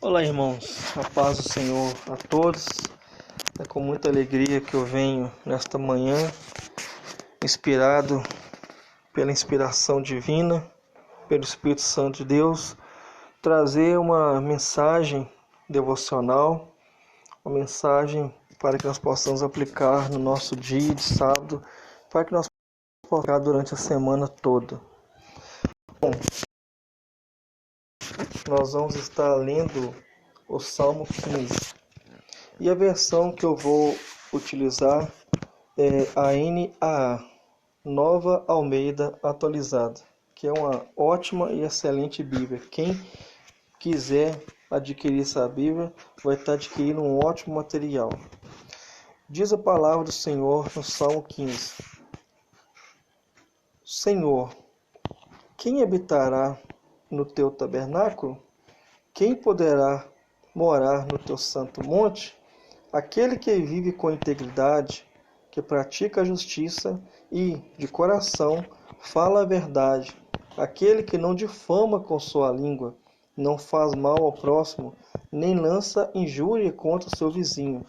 Olá, irmãos, a paz do Senhor a todos. É com muita alegria que eu venho nesta manhã, inspirado pela inspiração divina, pelo Espírito Santo de Deus, trazer uma mensagem devocional, uma mensagem para que nós possamos aplicar no nosso dia de sábado, para que nós possamos aplicar durante a semana toda. Bom, nós vamos estar lendo o Salmo 15. E a versão que eu vou utilizar é a NAA, Nova Almeida Atualizada, que é uma ótima e excelente Bíblia. Quem quiser adquirir essa Bíblia vai estar adquirindo um ótimo material. Diz a palavra do Senhor no Salmo 15. Senhor, quem habitará no teu tabernáculo? Quem poderá morar no teu santo monte? Aquele que vive com integridade, que pratica a justiça e, de coração, fala a verdade. Aquele que não difama com sua língua, não faz mal ao próximo, nem lança injúria contra o seu vizinho.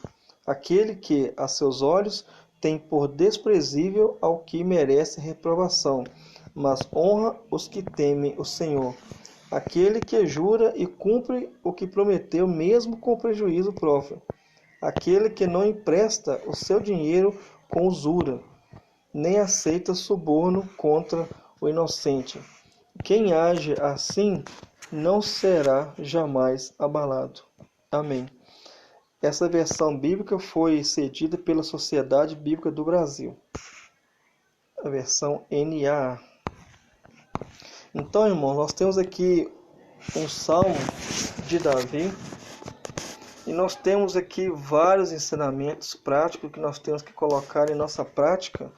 Aquele que, a seus olhos, tem por desprezível ao que merece reprovação, mas honra os que temem o Senhor. Aquele que jura e cumpre o que prometeu, mesmo com prejuízo próprio. Aquele que não empresta o seu dinheiro com usura, nem aceita suborno contra o inocente. Quem age assim não será jamais abalado. Amém. Essa versão bíblica foi cedida pela Sociedade Bíblica do Brasil, a versão NAA. Então, irmão, nós temos aqui um salmo de Davi. E nós temos aqui vários ensinamentos práticos que nós temos que colocar em nossa prática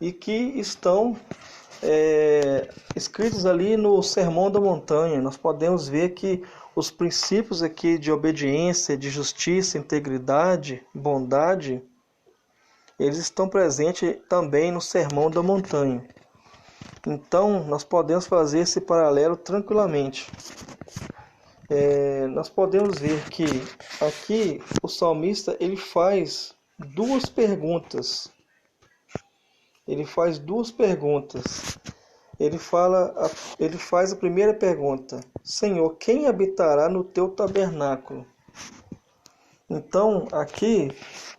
e que estão escritos ali no Sermão da Montanha. Nós podemos ver que os princípios aqui de obediência, de justiça, integridade, bondade, eles estão presentes também no Sermão da Montanha. Então, nós podemos fazer esse paralelo tranquilamente. Nós podemos ver que aqui o salmista ele faz duas perguntas. Ele faz a primeira pergunta: Senhor, quem habitará no teu tabernáculo? Então, aqui,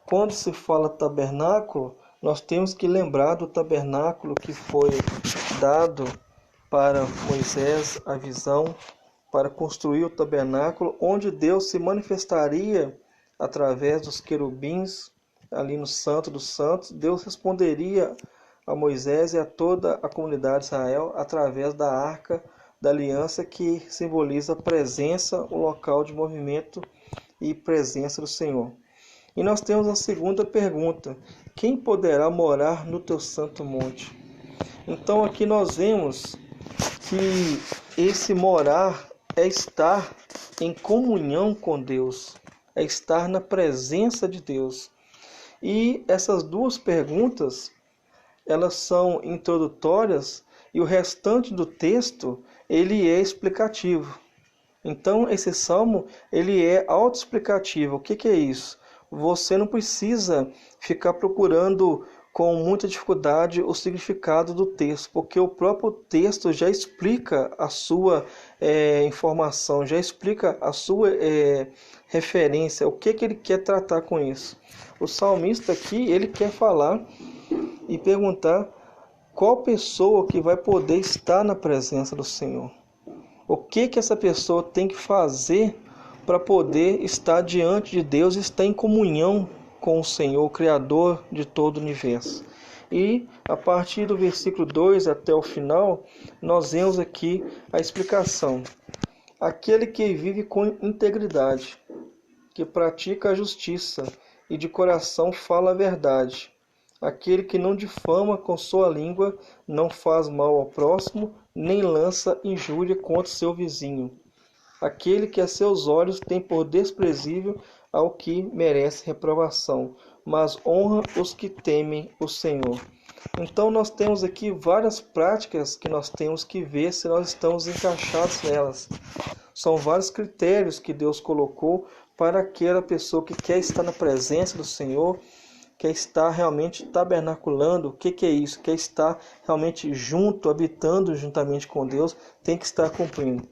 quando se fala tabernáculo, nós temos que lembrar do tabernáculo que foi dado para Moisés, a visão para construir o tabernáculo, onde Deus se manifestaria através dos querubins, ali no Santo dos Santos. Deus responderia a Moisés e a toda a comunidade de Israel através da Arca da Aliança, que simboliza a presença, o local de movimento e presença do Senhor. E nós temos a segunda pergunta: quem poderá morar no teu santo monte? Então aqui nós vemos que esse morar é estar em comunhão com Deus, é estar na presença de Deus. E essas duas perguntas, elas são introdutórias e o restante do texto, ele é explicativo. Então, esse salmo, ele é autoexplicativo. O que é isso? Você não precisa ficar procurando com muita dificuldade o significado do texto, porque o próprio texto já explica a sua informação, já explica a sua referência, o que ele quer tratar com isso. O salmista aqui, ele quer falar e perguntar qual pessoa que vai poder estar na presença do Senhor. O que essa pessoa tem que fazer para poder estar diante de Deus e estar em comunhão com o Senhor, o Criador de todo o universo. E a partir do versículo 2 até o final, nós vemos aqui a explicação. Aquele que vive com integridade, que pratica a justiça e de coração fala a verdade. Aquele que não difama com sua língua, não faz mal ao próximo, nem lança injúria contra seu vizinho. Aquele que a seus olhos tem por desprezível ao que merece reprovação, mas honra os que temem o Senhor. Então nós temos aqui várias práticas que nós temos que ver se nós estamos encaixados nelas. São vários critérios que Deus colocou para aquela pessoa que quer estar na presença do Senhor, quer estar realmente tabernaculando. O que é isso? Quer estar realmente junto, habitando juntamente com Deus, tem que estar cumprindo.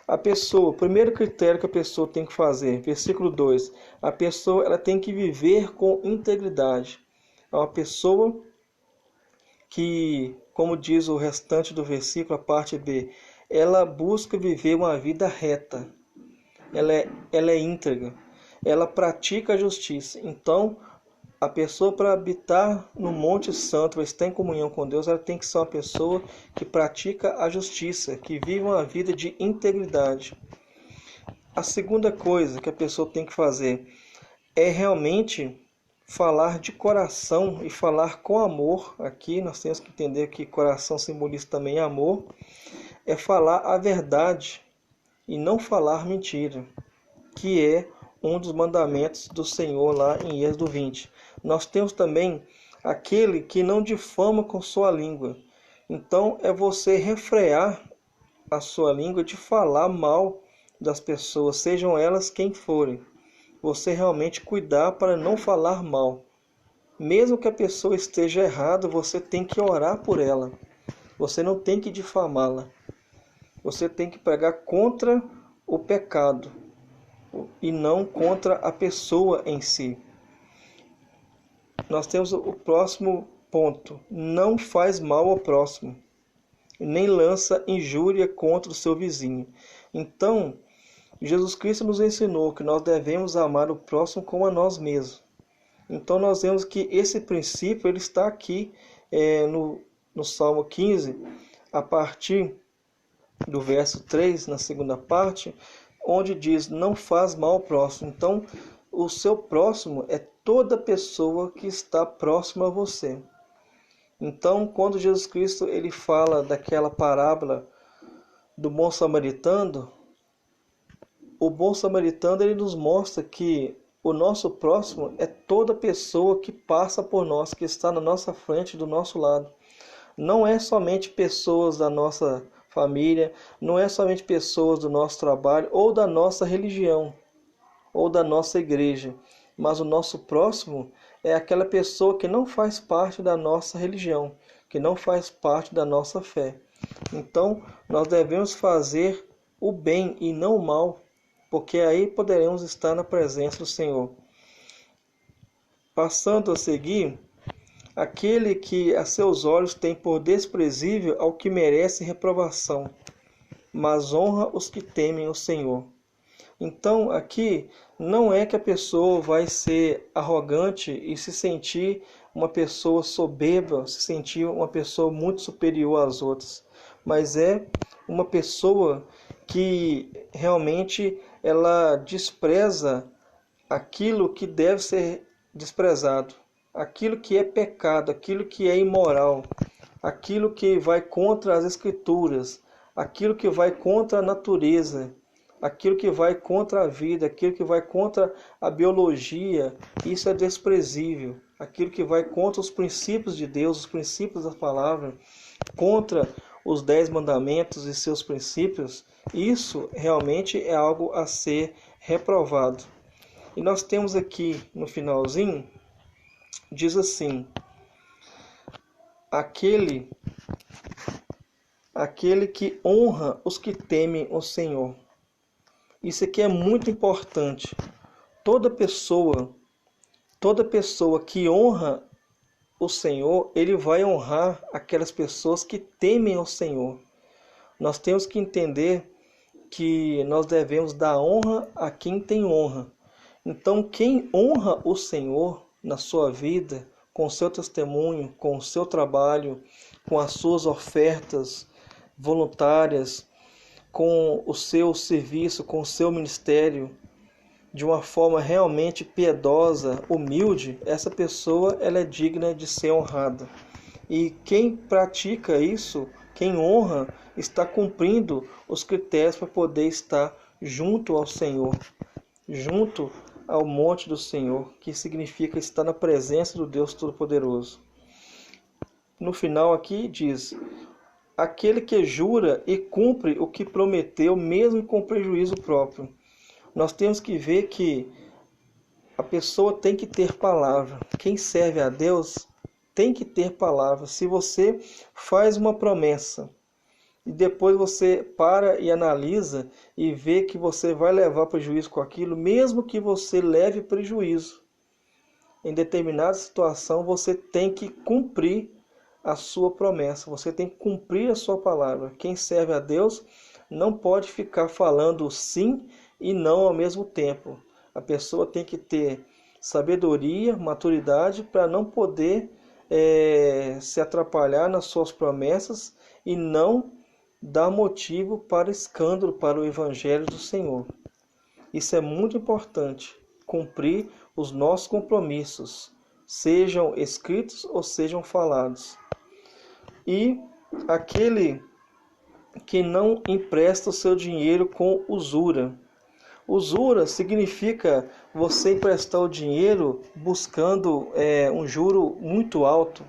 A pessoa, o primeiro critério que a pessoa tem que fazer, versículo 2, a pessoa ela tem que viver com integridade. É uma pessoa que, como diz o restante do versículo, a parte B, ela busca viver uma vida reta, ela é íntegra, ela pratica a justiça. Então, a pessoa, para habitar no Monte Santo, para estar em comunhão com Deus, ela tem que ser uma pessoa que pratica a justiça, que vive uma vida de integridade. A segunda coisa que a pessoa tem que fazer é realmente falar de coração e falar com amor. Aqui nós temos que entender que coração simboliza também amor. É falar a verdade e não falar mentira, que é um dos mandamentos do Senhor lá em Êxodo 20. Nós temos também aquele que não difama com sua língua. Então é você refrear a sua língua de falar mal das pessoas, sejam elas quem forem. Você realmente cuidar para não falar mal. Mesmo que a pessoa esteja errada, você tem que orar por ela. Você não tem que difamá-la. Você tem que pregar contra o pecado e não contra a pessoa em si. Nós temos o próximo ponto. Não faz mal ao próximo, nem lança injúria contra o seu vizinho. Então, Jesus Cristo nos ensinou que nós devemos amar o próximo como a nós mesmos. Então nós vemos que esse princípio ele está aqui no Salmo 15, a partir do verso 3, na segunda parte, onde diz, não faz mal ao próximo. Então, o seu próximo é toda pessoa que está próxima a você. Então, quando Jesus Cristo ele fala daquela parábola do bom samaritano, o bom samaritano ele nos mostra que o nosso próximo é toda pessoa que passa por nós, que está na nossa frente, do nosso lado. Não é somente pessoas da nossa família, não é somente pessoas do nosso trabalho ou da nossa religião ou da nossa igreja, mas o nosso próximo é aquela pessoa que não faz parte da nossa religião, que não faz parte da nossa fé. Então, nós devemos fazer o bem e não o mal, porque aí poderemos estar na presença do Senhor. Passando a seguir, aquele que a seus olhos tem por desprezível ao que merece reprovação, mas honra os que temem o Senhor. Então, aqui não é que a pessoa vai ser arrogante e se sentir uma pessoa soberba, se sentir uma pessoa muito superior às outras, mas é uma pessoa que realmente ela despreza aquilo que deve ser desprezado, aquilo que é pecado, aquilo que é imoral, aquilo que vai contra as Escrituras, aquilo que vai contra a natureza, aquilo que vai contra a vida, aquilo que vai contra a biologia, isso é desprezível. Aquilo que vai contra os princípios de Deus, os princípios da palavra, contra os 10 mandamentos e seus princípios, isso realmente é algo a ser reprovado. E nós temos aqui no finalzinho, diz assim, aquele que honra os que temem o Senhor. Isso aqui é muito importante. Toda pessoa que honra o Senhor, ele vai honrar aquelas pessoas que temem o Senhor. Nós temos que entender que nós devemos dar honra a quem tem honra. Então, quem honra o Senhor na sua vida, com o seu testemunho, com o seu trabalho, com as suas ofertas voluntárias, com o seu serviço, com o seu ministério, de uma forma realmente piedosa, humilde, essa pessoa ela é digna de ser honrada. E quem pratica isso, quem honra, está cumprindo os critérios para poder estar junto ao Senhor, junto ao monte do Senhor, que significa estar na presença do Deus Todo-Poderoso. No final aqui diz, aquele que jura e cumpre o que prometeu, mesmo com prejuízo próprio. Nós temos que ver que a pessoa tem que ter palavra. Quem serve a Deus tem que ter palavra. Se você faz uma promessa e depois você para e analisa e vê que você vai levar prejuízo com aquilo, mesmo que você leve prejuízo, em determinada situação você tem que cumprir a sua promessa, você tem que cumprir a sua palavra. Quem serve a Deus não pode ficar falando sim e não ao mesmo tempo. A pessoa tem que ter sabedoria, maturidade para não poder se atrapalhar nas suas promessas e não dar motivo para escândalo para o Evangelho do Senhor. Isso é muito importante, cumprir os nossos compromissos, sejam escritos ou sejam falados. E aquele que não empresta o seu dinheiro com usura. Usura significa você emprestar o dinheiro buscando um juro muito alto.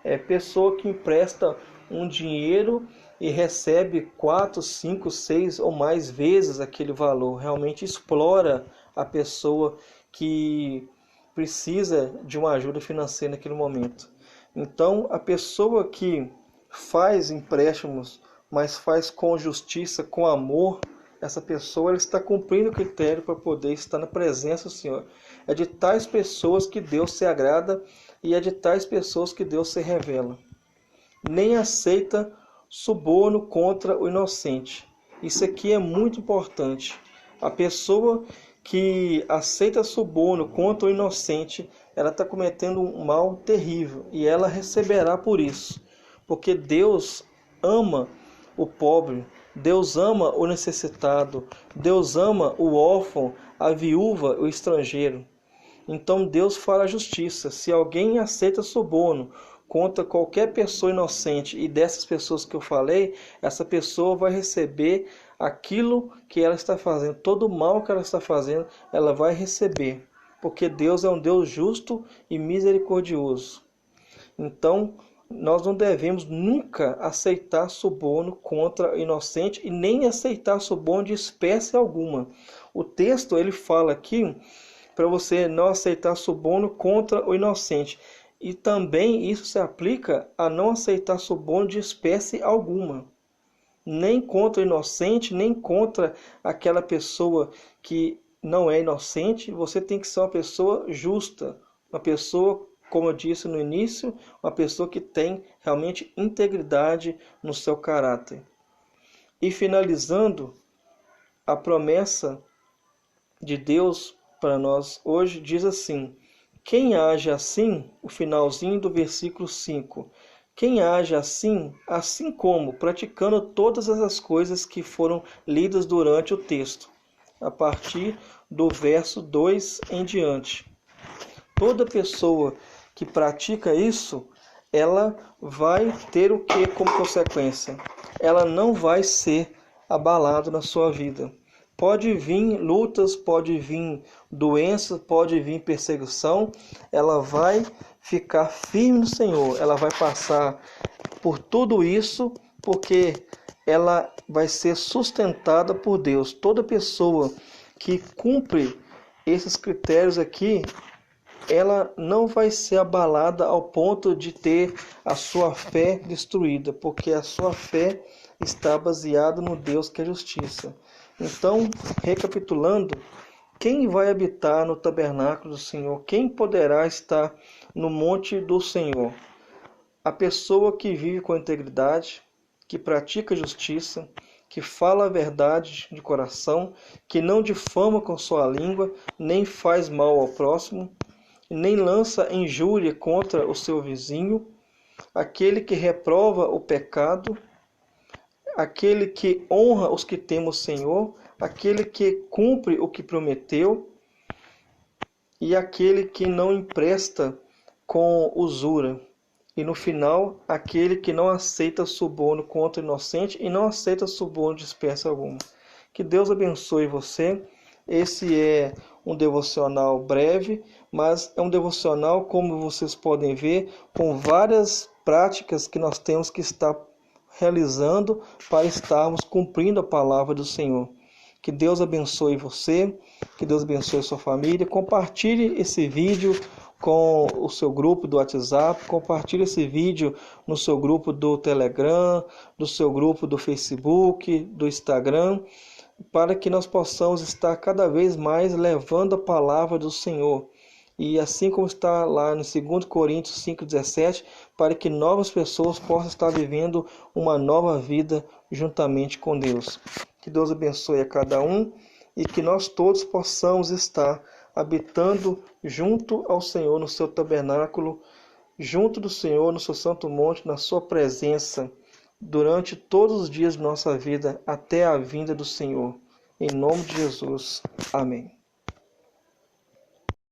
É pessoa que empresta um dinheiro e recebe 4, 5, 6 ou mais vezes aquele valor. Realmente explora a pessoa que precisa de uma ajuda financeira naquele momento. Então, a pessoa que faz empréstimos, mas faz com justiça, com amor, essa pessoa ela está cumprindo o critério para poder estar na presença do Senhor. É de tais pessoas que Deus se agrada e é de tais pessoas que Deus se revela. Nem aceita suborno contra o inocente. Isso aqui é muito importante. A pessoa que aceita suborno contra o inocente, ela está cometendo um mal terrível e ela receberá por isso. Porque Deus ama o pobre, Deus ama o necessitado, Deus ama o órfão, a viúva, o estrangeiro. Então Deus fará justiça. Se alguém aceita suborno contra qualquer pessoa inocente, e dessas pessoas que eu falei, essa pessoa vai receber aquilo que ela está fazendo, todo o mal que ela está fazendo, ela vai receber, porque Deus é um Deus justo e misericordioso. Então, nós não devemos nunca aceitar suborno contra o inocente e nem aceitar suborno de espécie alguma. O texto ele fala aqui para você não aceitar suborno contra o inocente. E também isso se aplica a não aceitar suborno de espécie alguma. Nem contra o inocente, nem contra aquela pessoa que não é inocente. Você tem que ser uma pessoa justa, uma pessoa, como eu disse no início, uma pessoa que tem realmente integridade no seu caráter. E finalizando, a promessa de Deus para nós hoje diz assim: quem age assim, o finalzinho do versículo 5, quem age assim, assim como, praticando todas essas coisas que foram lidas durante o texto, a partir do verso 2 em diante. Toda pessoa que pratica isso, ela vai ter o que como consequência? Ela não vai ser abalada na sua vida. Pode vir lutas, pode vir doença, pode vir perseguição, ela vai ficar firme no Senhor, ela vai passar por tudo isso, porque ela vai ser sustentada por Deus. Toda pessoa que cumpre esses critérios aqui, ela não vai ser abalada ao ponto de ter a sua fé destruída, porque a sua fé está baseada no Deus que é justiça. Então, recapitulando, quem vai habitar no tabernáculo do Senhor? Quem poderá estar no monte do Senhor? A pessoa que vive com integridade, que pratica justiça, que fala a verdade de coração, que não difama com sua língua, nem faz mal ao próximo, nem lança injúria contra o seu vizinho, aquele que reprova o pecado, aquele que honra os que temem o Senhor, aquele que cumpre o que prometeu e aquele que não empresta com usura. E no final, aquele que não aceita suborno contra o inocente e não aceita suborno de espécie alguma. Que Deus abençoe você. Esse é um devocional breve, mas é um devocional, como vocês podem ver, com várias práticas que nós temos que estar realizando para estarmos cumprindo a palavra do Senhor. Que Deus abençoe você, que Deus abençoe a sua família. Compartilhe esse vídeo com o seu grupo do WhatsApp, compartilhe esse vídeo no seu grupo do Telegram, do seu grupo do Facebook, do Instagram, para que nós possamos estar cada vez mais levando a palavra do Senhor. E assim como está lá no 2 Coríntios 5,17, para que novas pessoas possam estar vivendo uma nova vida juntamente com Deus. Que Deus abençoe a cada um e que nós todos possamos estar habitando junto ao Senhor no seu tabernáculo, junto do Senhor no seu santo monte, na sua presença, durante todos os dias de nossa vida, até a vinda do Senhor. Em nome de Jesus. Amém.